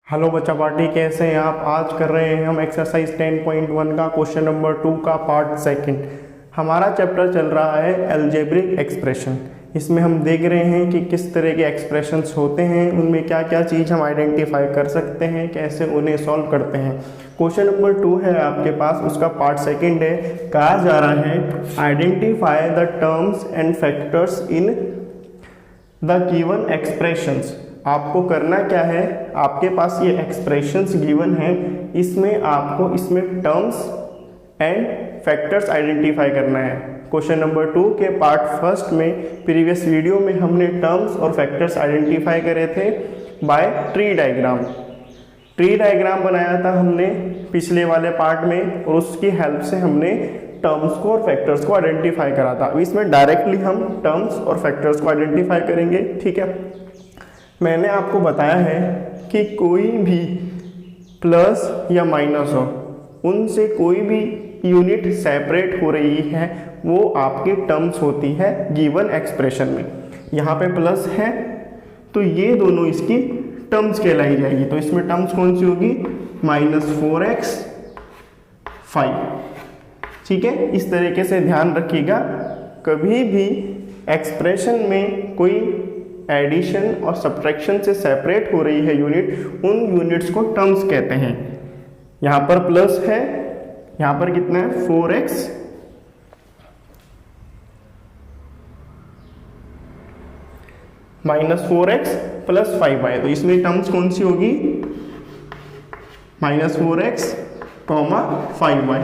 Hello बच्चा party, कैसे हैं आप। आज कर रहे हैं हम एक्सरसाइज 10.1 का क्वेश्चन नंबर 2 का पार्ट सेकंड। हमारा चैप्टर चल रहा है अलजेब्रिक एक्सप्रेशन। इसमें हम देख रहे हैं कि किस तरह के एक्सप्रेशंस होते हैं, उनमें क्या क्या चीज़ हम आइडेंटिफाई कर सकते हैं, कैसे उन्हें सॉल्व करते हैं। क्वेश्चन नंबर 2 है आपके पास, उसका पार्ट सेकंड है। कहा जा रहा है identify the terms and factors in the given expressions. आपको करना क्या है, आपके पास ये एक्सप्रेशंस गिवन है, इसमें आपको इसमें टर्म्स एंड फैक्टर्स आइडेंटिफाई करना है। क्वेश्चन नंबर 2 के पार्ट फर्स्ट में प्रीवियस वीडियो में हमने टर्म्स और फैक्टर्स आइडेंटिफाई करे थे by tree diagram. Tree diagram बनाया था हमने पिछले वाले पार्ट में और उसकी हेल्प से हमने टर्म्स को और फैक्टर्स को आइडेंटिफाई करा था। अब इसमें डायरेक्टली हम टर्म्स और फैक्टर्स को आइडेंटिफाई करेंगे, ठीक है। मैंने आपको बताया है कि कोई भी प्लस या माइनस हो, उनसे कोई भी यूनिट सेपरेट हो रही है, वो आपकी टर्म्स होती है गिवन एक्सप्रेशन में। यहाँ पे प्लस है तो ये दोनों इसकी टर्म्स कहलाई जाएगी। तो इसमें टर्म्स कौन सी होगी, -4x 5, ठीक है। इस तरीके से ध्यान रखिएगा, कभी भी एक्सप्रेशन में कोई एडिशन और सब्ट्रैक्शन से सेपरेट हो रही है यूनिट, उन यूनिट्स को टर्म्स कहते हैं। यहाँ पर प्लस है, यहाँ पर कितना है 4x -4x + 5y, तो इसमें टर्म्स कौन सी होगी, -4x, 5y।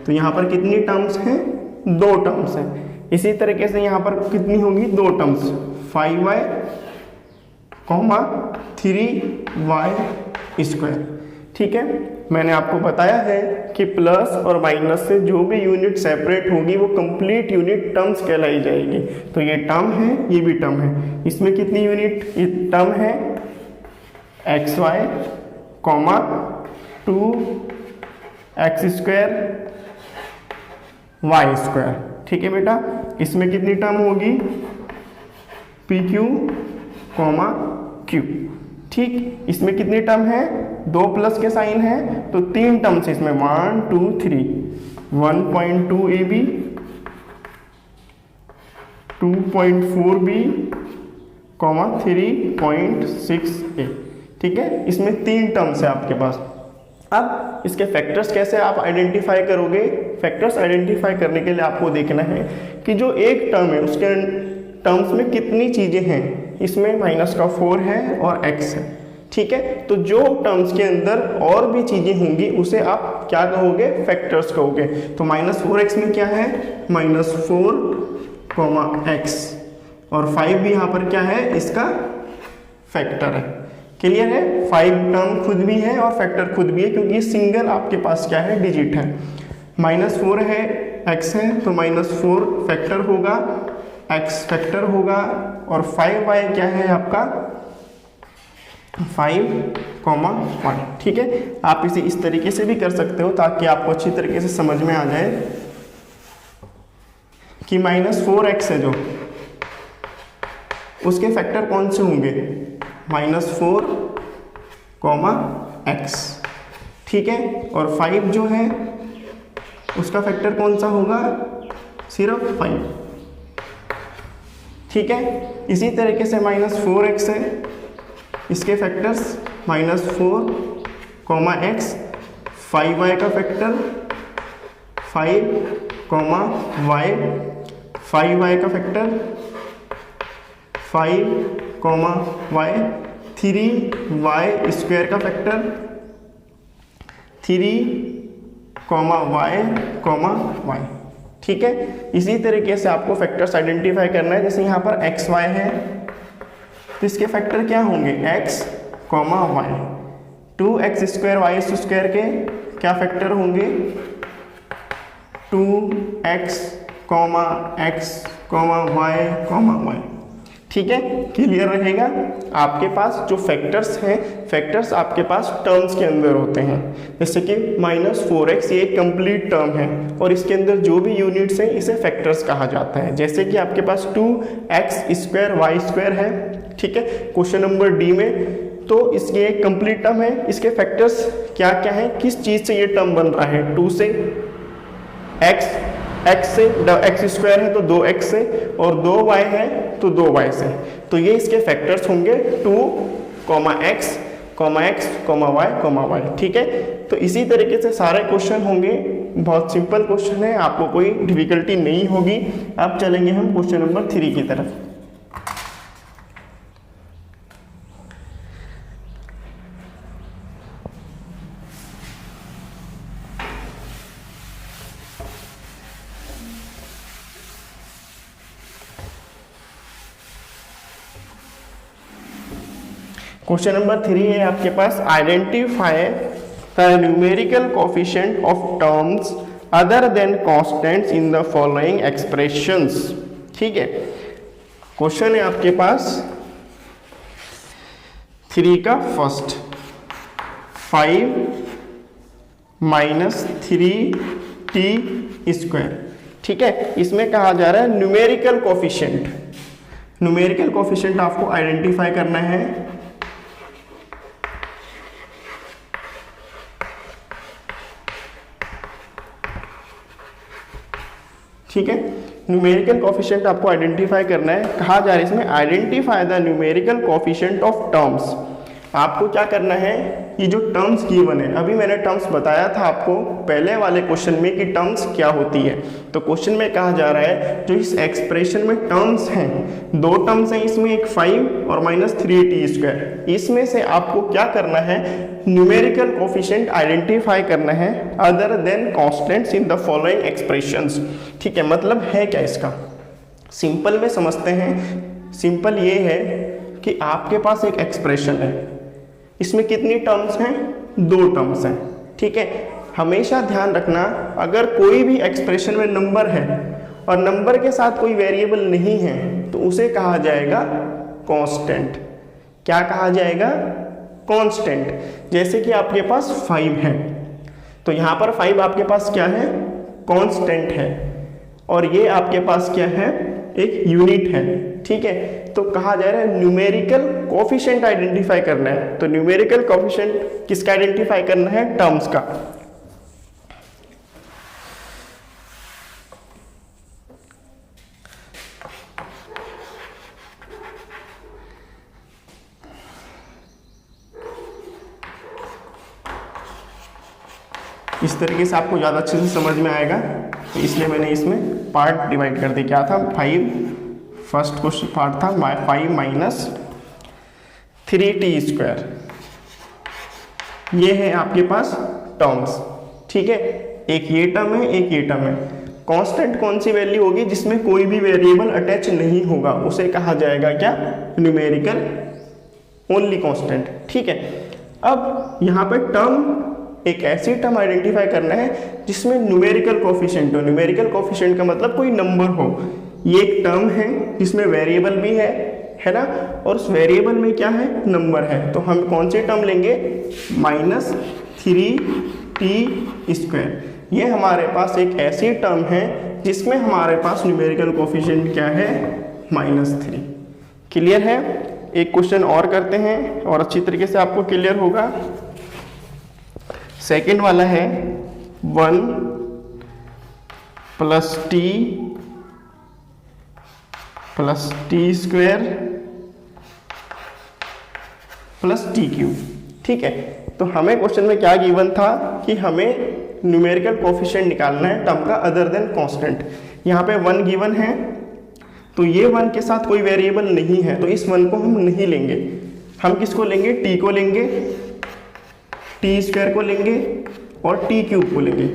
तो यहाँ पर कितनी टर्म्स हैं, 2 टर्म्स हैं। इसी तरीके से यहाँ पर कितनी होगी, 2 टर्म्स, 5y, 3y², ठीक है। मैंने आपको बताया है कि प्लस और माइनस से जो भी यूनिट सेपरेट होगी वो कंप्लीट यूनिट टर्म्स कहलाई जाएगी। तो ये टर्म है, ये भी टर्म है। इसमें कितनी यूनिट टर्म है, xy, 2x², ठीक है बेटा। इसमें कितनी टर्म होगी, pq, q, ठीक। इसमें कितनी टर्म है, 2 प्लस के साइन है तो 3 टर्म्स है इसमें, 1 2 3, 1.2ab, 2.4b, 3.6a, ठीक है। इसमें 3 टर्म्स है आपके पास। अब इसके फैक्टर्स कैसे आप आइडेंटिफाई करोगे। फैक्टर्स आइडेंटिफाई करने के लिए आपको देखना है कि जो एक टर्म है उसके टर्म्स में कितनी चीज़ें हैं। इसमें -4 है और x है, ठीक है। तो जो टर्म्स के अंदर और भी चीज़ें होंगी उसे आप क्या कहोगे, फैक्टर्स कहोगे। तो -4x में क्या है, -4, x, और 5 भी यहाँ पर क्या है, इसका फैक्टर है। क्लियर है, 5 टर्म खुद भी है और फैक्टर खुद भी है, क्योंकि ये सिंगल आपके पास क्या है, डिजिट है। -4 है, x है, तो -4 फैक्टर होगा, x फैक्टर होगा, और 5y क्या है आपका, 5, 1, ठीक है। आप इसे इस तरीके से भी कर सकते हो ताकि आपको अच्छी तरीके से समझ में आ जाए कि -4x है जो, उसके फैक्टर कौन से होंगे, -4, x, ठीक है। और 5 जो है उसका फैक्टर कौन सा होगा, सिर्फ 5, ठीक है। इसी तरीके से -4x है, इसके फैक्टर्स -4, x, 5y का फैक्टर 5, y, 5y का फैक्टर 5, y, 3y² का फैक्टर 3, y, ठीक है। इसी तरीके से आपको फैक्टर्स आइडेंटिफाई करना है। जैसे यहाँ पर xy है तो इसके फैक्टर क्या होंगे, x, y, 2x² y² के क्या फैक्टर होंगे, 2x, y, ठीक है। क्लियर रहेगा। आपके पास जो फैक्टर्स हैं, फैक्टर्स आपके पास टर्म्स के अंदर होते हैं। जैसे कि -4x ये एक कंप्लीट टर्म है और इसके अंदर जो भी यूनिट्स हैं इसे फैक्टर्स कहा जाता है। जैसे कि आपके पास 2x² y² है, ठीक है। क्वेश्चन नंबर डी में तो इसके एक कंप्लीट टर्म है, इसके फैक्टर्स क्या क्या हैं, किस चीज़ से ये टर्म बन रहा है, 2 से, x से, x स्क्वायर है तो 2x से, और 2y है तो 2y से। तो ये इसके फैक्टर्स होंगे 2, x, y, ठीक है। तो इसी तरीके से सारे क्वेश्चन होंगे, बहुत सिंपल क्वेश्चन है, आपको कोई डिफिकल्टी नहीं होगी। अब चलेंगे हम क्वेश्चन नंबर 3 की तरफ। क्वेश्चन नंबर 3 है आपके पास, identify the numerical coefficient of terms other than constants in the following expressions. ठीक है, क्वेश्चन है आपके पास 3 का फर्स्ट, 5 माइनस 3t स्क्वायर। ठीक है, इसमें कहा जा रहा है न्यूमेरिकल कोफिशिएंट। न्यूमेरिकल कोफिशिएंट आपको आइडेंटिफाई करना है। ठीक है, न्यूमेरिकल कोफिशिएंट आपको आइडेंटिफाई करना है। कहा जा रहा है इसमें identify the numerical coefficient of terms. आपको क्या करना है, ये जो टर्म्स गिवन है, अभी मैंने टर्म्स बताया था आपको पहले वाले क्वेश्चन में कि टर्म्स क्या होती है। तो क्वेश्चन में कहा जा रहा है जो इस एक्सप्रेशन में टर्म्स हैं, 2 टर्म्स हैं इसमें, एक 5 और माइनस 3t स्क्वायर। इसमें से आपको क्या करना है, न्यूमेरिकल कोफिशिएंट आइडेंटिफाई करना है other than constants in the following expressions. ठीक है, मतलब है क्या इसका, सिंपल में समझते हैं। सिंपल ये है कि आपके पास एक एक्सप्रेशन है, इसमें कितनी टर्म्स हैं, 2 टर्म्स हैं। ठीक है, हमेशा ध्यान रखना अगर कोई भी एक्सप्रेशन में नंबर है और नंबर के साथ कोई वेरिएबल नहीं है तो उसे कहा जाएगा कांस्टेंट। क्या कहा जाएगा, कांस्टेंट। जैसे कि आपके पास 5 है तो यहाँ पर 5 आपके पास क्या है, कांस्टेंट है, और ये आपके पास क्या है, एक यूनिट है। ठीक है, तो कहा जा रहा है न्यूमेरिकल कोफिशिएंट आइडेंटिफाई करना है। तो न्यूमेरिकल कोफिशिएंट किसका आइडेंटिफाई करना है, टर्म्स का। इस तरीके से आपको ज़्यादा अच्छे से समझ में आएगा, तो इसलिए मैंने इसमें पार्ट डिवाइड कर दिया। क्या था, 5 फर्स्ट क्वेश्चन पार्ट था 5 माइनस 3t स्क्वायर। ये है आपके पास टर्म्स। ठीक है, एक ये टर्म है, एक ये टर्म है। कांस्टेंट कौन सी वैल्यू होगी, जिसमें कोई भी वेरिएबल अटैच नहीं होगा, उसे कहा जाएगा क्या, न्यूमेरिकल ओनली कांस्टेंट। ठीक है, अब यहाँ पे टर्म, एक ऐसी टर्म आइडेंटिफाई करना है जिसमें न्यूमेरिकल कोफिशिएंट हो। न्यूमेरिकल कोफिशिएंट का मतलब कोई नंबर हो। ये एक टर्म है जिसमें वेरिएबल भी है ना, और उस वेरिएबल में क्या है, नंबर है। तो हम कौन सी टर्म लेंगे, माइनस 3t स्क्वायर। ये हमारे पास एक ऐसी टर्म है जिसमें हमारे पास न्यूमेरिकल कोफिशिएंट क्या है, -3। क्लियर है। एक क्वेश्चन और करते हैं और अच्छी तरीके से आपको क्लियर होगा। सेकेंड वाला है 1 plus T square plus T cube. ठीक है, तो हमें क्वेश्चन में क्या गिवन था कि हमें न्यूमेरिकल कोफिशिएंट निकालना है टर्म का अदर देन कांस्टेंट। यहाँ पे 1 गिवन है, तो ये 1 के साथ कोई वेरिएबल नहीं है, तो इस 1 को हम नहीं लेंगे। हम किसको लेंगे, टी को लेंगे, टी स्क्वायर को लेंगे और टी क्यूब को लेंगे।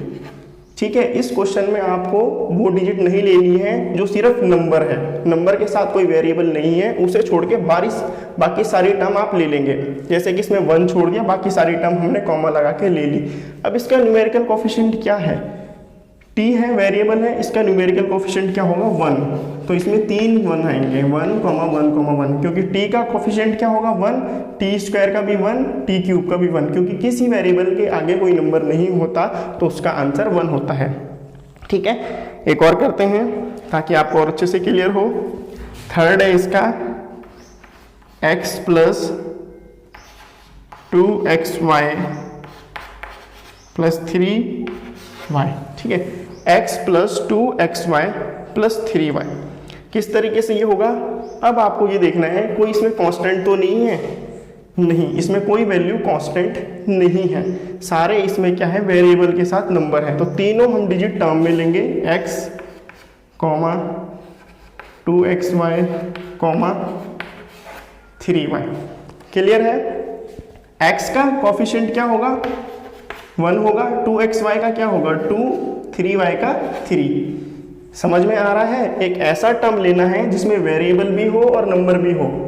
ठीक है, इस क्वेश्चन में आपको वो डिजिट नहीं लेनी है जो सिर्फ नंबर है, नंबर के साथ कोई वेरिएबल नहीं है, उसे छोड़ के बाकी सारी टर्म आप ले लेंगे। जैसे कि इसमें 1 छोड़ दिया, बाकी सारी टर्म हमने कॉमा लगा के ले ली। अब इसका न्यूमेरिकल कोफिशिएंट क्या है, t है, वेरिएबल है, इसका न्यूमेरिकल कोफिशिएंट क्या होगा, 1। तो इसमें 3 1 आएंगे, 1,1,1, क्योंकि t का कोफिशिएंट क्या होगा, 1, टी स्क्वायर का भी 1, टी क्यूब का भी 1, क्योंकि किसी वेरिएबल के आगे कोई नंबर नहीं होता तो उसका आंसर 1 होता है। ठीक है, एक और करते हैं ताकि आपको और अच्छे से क्लियर हो। थर्ड है इसका x plus 2xy plus 3y, ठीक है, x plus 2xy plus 3y। किस तरीके से ये होगा? अब आपको ये देखना है कोई इसमें कांस्टेंट तो नहीं है, नहीं, इसमें कोई वैल्यू कांस्टेंट नहीं है, सारे इसमें क्या है, वेरिएबल के साथ नंबर है। तो तीनों हम डिजिट टर्म में लेंगे, x, 2xy, 3y। क्लियर है? x का कोफिशिएंट क्या होगा? 1 होगा, 2xy का क्या होगा? 2, 3y का 3। समझ में आ रहा है? एक ऐसा टर्म लेना है जिसमें वेरिएबल भी हो और नंबर भी हो।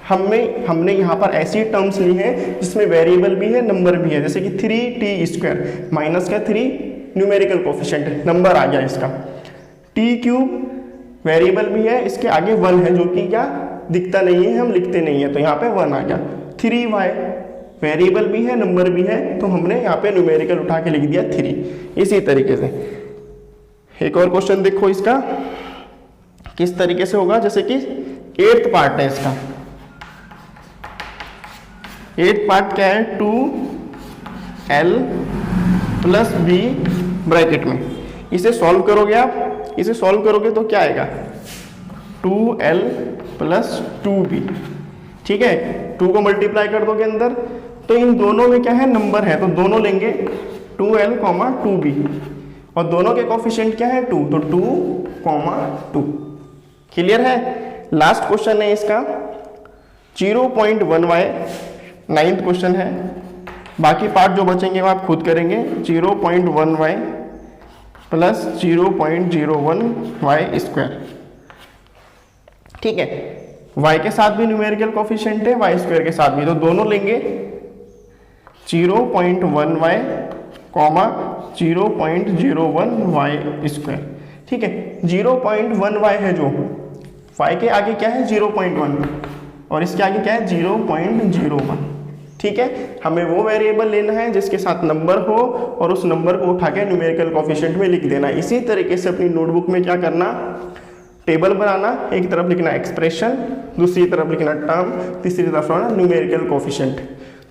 हमने यहाँ पर ऐसी टर्म्स ली हैं जिसमें वेरिएबल भी है, नंबर भी है, जैसे कि 3t² माइनस का 3 न्यूमेरिकल कोफिशिएंट है, नंबर आ गया इसका। t³ वेरिएबल भी है, इसके आगे 1 है जो कि क्या दिखता नहीं है, हम लिखते नहीं है, तो यहाँ पे 1 आ गया। 3y वेरिएबल भी है, नंबर भी है, तो हमने यहाँ पे न्यूमेरिकल उठा के लिख दिया 3। इसी तरीके से एक और क्वेश्चन देखो इसका किस तरीके से होगा, जैसे कि 8th पार्ट है इसका। 8th पार्ट क्या है? 2l प्लस b ब्रैकेट में। इसे सॉल्व करोगे आप, इसे सॉल्व करोगे तो क्या आएगा? 2l प्लस 2b, ठीक है, 2 को मल्टीप्लाई कर दोगे अंदर, तो इन दोनों में क्या है, नंबर है, तो दोनों लेंगे 2l, 2b, और दोनों के कोफिशिएंट क्या है? 2, तो 2, 2। क्लियर है? लास्ट क्वेश्चन है इसका 0.1y, 9th क्वेश्चन है। बाकी पार्ट जो बचेंगे वो आप खुद करेंगे। 0.1y प्लस 0.01y², ठीक है, y के साथ भी न्यूमेरिकल कोफिशिएंट है, y² के साथ भी, तो दोनों लेंगे 0.1y, 0.01y², ठीक है। 0.1y है जो, y के आगे क्या है? 0.1, और इसके आगे क्या है? 0.01, ठीक है। हमें वो वेरिएबल लेना है जिसके साथ नंबर हो और उस नंबर को उठा के न्यूमेरिकल कोफिशिएंट में लिख देना। इसी तरीके से अपनी नोटबुक में क्या करना, टेबल बनाना, एक तरफ लिखना एक्सप्रेशन, दूसरी तरफ लिखना टर्म, तीसरी तरफ लिखना न्यूमेरिकल कोफिशिएंट।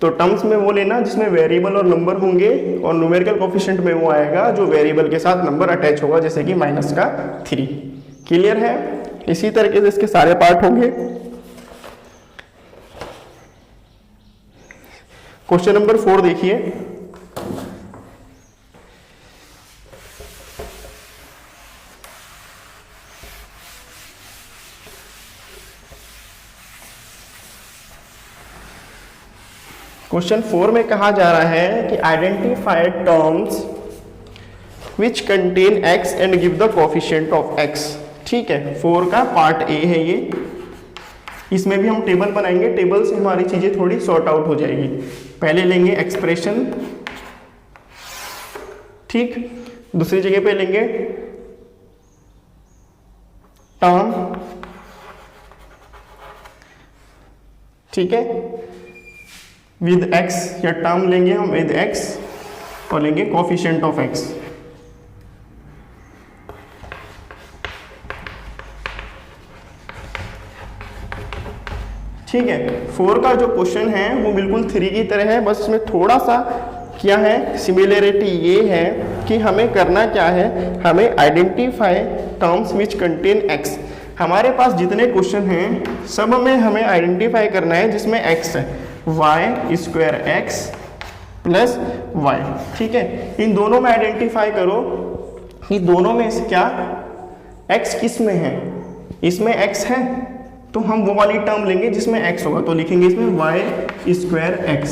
तो टर्म्स में वो लेना जिसमें वेरिएबल और नंबर होंगे, और न्यूमेरिकल कोफिशिएंट में वो आएगा जो वेरिएबल के साथ नंबर अटैच होगा, जैसे कि -3। क्लियर है? इसी तरीके से इसके सारे पार्ट होंगे। क्वेश्चन नंबर 4 देखिए। क्वेश्चन 4 में कहा जा रहा है कि identify terms which contain x and give the coefficient of x, ठीक है। 4 का पार्ट ए है ये। इसमें भी हम टेबल बनाएंगे, टेबल से हमारी चीजें थोड़ी सॉर्ट आउट हो जाएगी। पहले लेंगे एक्सप्रेशन, ठीक, दूसरी जगह पे लेंगे टर्म, ठीक है, विद x, या टर्म लेंगे हम विद x और लेंगे कोफिशिएंट ऑफ x। ठीक है। 4 का जो क्वेश्चन है वो बिल्कुल 3 की तरह है, बस इसमें थोड़ा सा क्या है, सिमिलरिटी ये है कि हमें करना क्या है, हमें identify terms which contain x। हमारे पास जितने क्वेश्चन हैं सब में हमें आइडेंटिफाई करना है जिसमें x है, y² प्लस y, ठीक है। इन दोनों में आइडेंटिफाई करो कि दोनों में से क्या x किस में है, इसमें x है तो हम वो वाली टर्म लेंगे जिसमें x होगा, तो लिखेंगे इसमें y²x,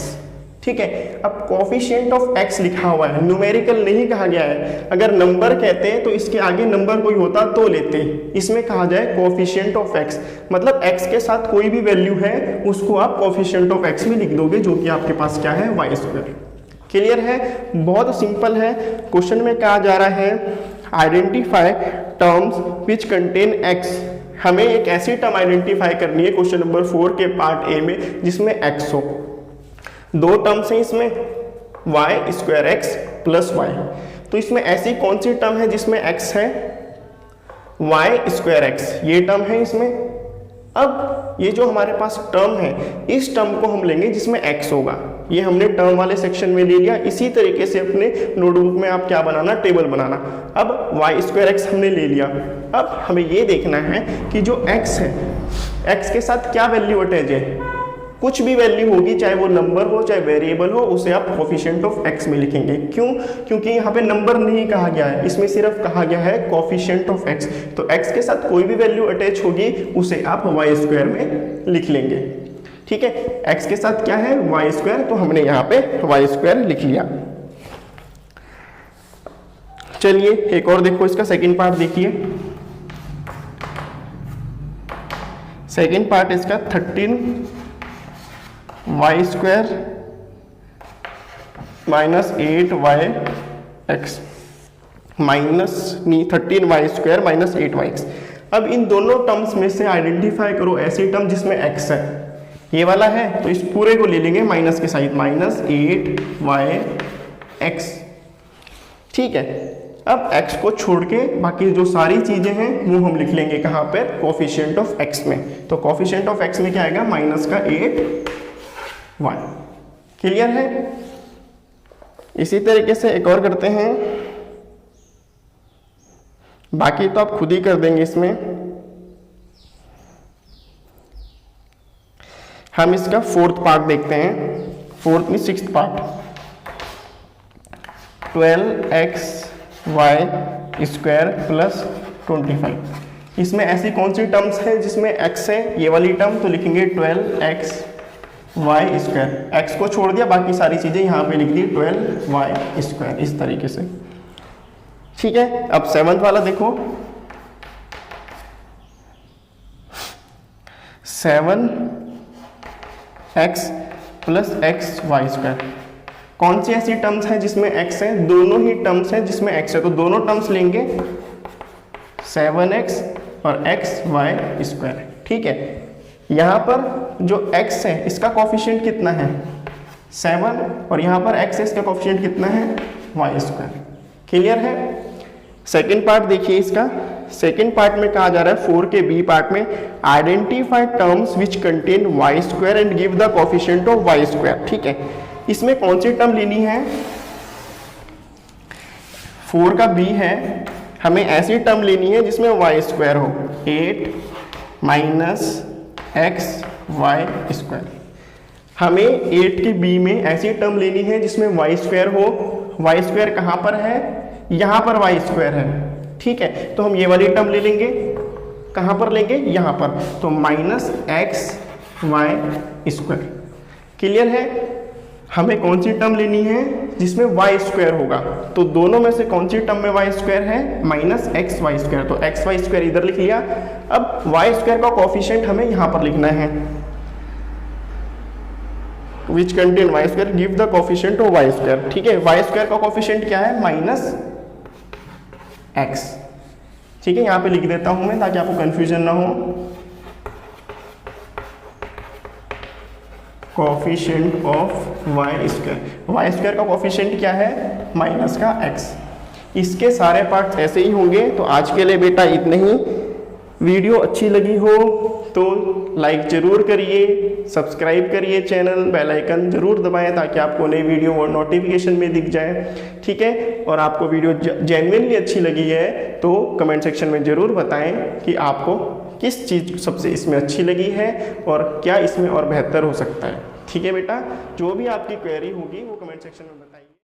ठीक है। अब कोफिशिएंट ऑफ x लिखा हुआ है, न्यूमेरिकल नहीं कहा गया है। अगर नंबर कहते हैं तो इसके आगे नंबर कोई होता तो लेते, इसमें कहा जाए कोफिशिएंट ऑफ x, मतलब x के साथ कोई भी वैल्यू है उसको आप कोफिशिएंट ऑफ x में लिख दोगे, जो कि आपके पास क्या है, y²। क्लियर है? बहुत सिंपल है। क्वेश्चन में कहा जा रहा है identify terms which contain x। हमें एक ऐसी टर्म आइडेंटिफाई करनी है क्वेश्चन नंबर 4 के पार्ट ए में जिसमें x हो। दो टर्म्स हैं इसमें, y² प्लस y, तो इसमें ऐसी कौन सी टर्म है जिसमें x है, y², ये टर्म है इसमें। अब ये जो हमारे पास टर्म है, इस टर्म को हम लेंगे जिसमें x होगा। ये हमने टर्म वाले सेक्शन में ले लिया। इसी तरीके से अपने नोटबुक में आप क्या बनाना, टेबल बनाना। अब y²x हमने ले लिया। अब हमें ये देखना है कि जो x है, x के साथ क्या वैल्यू अटैच है। कुछ भी वैल्यू होगी, चाहे वो नंबर हो चाहे वेरिएबल हो, उसे आप कोफिशिएंट ऑफ x में लिखेंगे। क्यों? क्योंकि यहाँ पे नंबर नहीं कहा गया है, इसमें सिर्फ कहा गया है कोफिशिएंट ऑफ x। तो x के साथ कोई भी वैल्यू अटैच होगी उसे आप y² में लिख लेंगे। ठीक है, x के साथ क्या है, y², तो हमने यहाँ पे y² लिख लिया। चलिए एक और देखो, इसका सेकेंड पार्ट देखिए। सेकेंड पार्ट इसका 13y² माइनस 8y(x) नहीं 13y² माइनस 8y(x). अब इन दोनों टर्म्स में से आइडेंटिफाई करो ऐसी टर्म जिसमें x है। ये वाला है तो इस पूरे को ले लेंगे माइनस के साइड, माइनस 8y(x). ठीक है, अब x को छोड़ के बाकी जो सारी चीजें हैं वो हम लिख लेंगे कहाँ पे, कोफिशिएंट ऑफ x में। तो कोफिशिएंट ऑफ x में क्या आएगा, माइनस का 8y। क्लियर है? इसी तरीके से एक और करते हैं, बाकी तो आप खुद ही कर देंगे। इसमें हम इसका फोर्थ पार्ट देखते हैं, फोर्थ में सिक्स्थ पार्ट। 12xy² plus 25। इसमें ऐसी कौन सी टर्म्स है जिसमें x है, ये वाली टर्म, तो लिखेंगे 12xy²। x को छोड़ दिया, बाकी सारी चीजें यहाँ पे लिख दी 12y², इस तरीके से। ठीक है, अब सेवंथ वाला देखो, 7x प्लस xy²। कौन सी ऐसी टर्म्स हैं जिसमें x है, दोनों ही टर्म्स हैं जिसमें x है, तो दोनों टर्म्स लेंगे 7x और xy²। ठीक है, यहाँ पर जो x है इसका कोफिशिएंट कितना है, 7, और यहाँ पर x है, इसका कोफिशिएंट कितना है, y²। क्लियर है? सेकेंड पार्ट देखिए इसका। सेकेंड पार्ट में कहा जा रहा है 4 के बी पार्ट में, identify terms which contain y² and give the coefficient of y²। ठीक है, इसमें कौन सी टर्म लेनी है, 4 का b है, हमें ऐसी टर्म लेनी है जिसमें y² हो, 8 माइनस xy²। हमें 8 की b में ऐसी टर्म लेनी है जिसमें y² हो। y² कहाँ पर है, यहाँ पर y² है। ठीक है, तो हम ये वाली टर्म ले लेंगे, कहाँ पर लेंगे, यहाँ पर, तो माइनस xy²। क्लियर है? हमें कौन सी टर्म लेनी है जिसमें y² होगा, तो दोनों में से कौन सी टर्म में y² है, माइनस xy², तो xy² इधर लिख लिया। अब y² का कोफिशिएंट हमें यहाँ पर लिखना है, which contain y², give the coefficient of y²। ठीक है, y² का कोफिशिएंट क्या है, माइनस x। ठीक है, यहाँ पे लिख देता हूं मैं ताकि आपको कंफ्यूजन ना हो। कोफिशिएंट ऑफ y² का कोफिशिएंट क्या है, माइनस का x। इसके सारे पार्ट्स ऐसे ही होंगे। तो आज के लिए बेटा इतने ही। वीडियो अच्छी लगी हो तो लाइक जरूर करिए, सब्सक्राइब करिए चैनल, बेल आइकन जरूर दबाएं ताकि आपको नई वीडियो और नोटिफिकेशन में दिख जाए। ठीक है, और आपको वीडियो जेन्युइनली अच्छी लगी है तो कमेंट सेक्शन में ज़रूर बताएं कि आपको किस चीज़ सबसे इसमें अच्छी लगी है और क्या इसमें और बेहतर हो सकता है। ठीक है बेटा, जो भी आपकी क्वेरी होगी वो कमेंट सेक्शन में बताइए।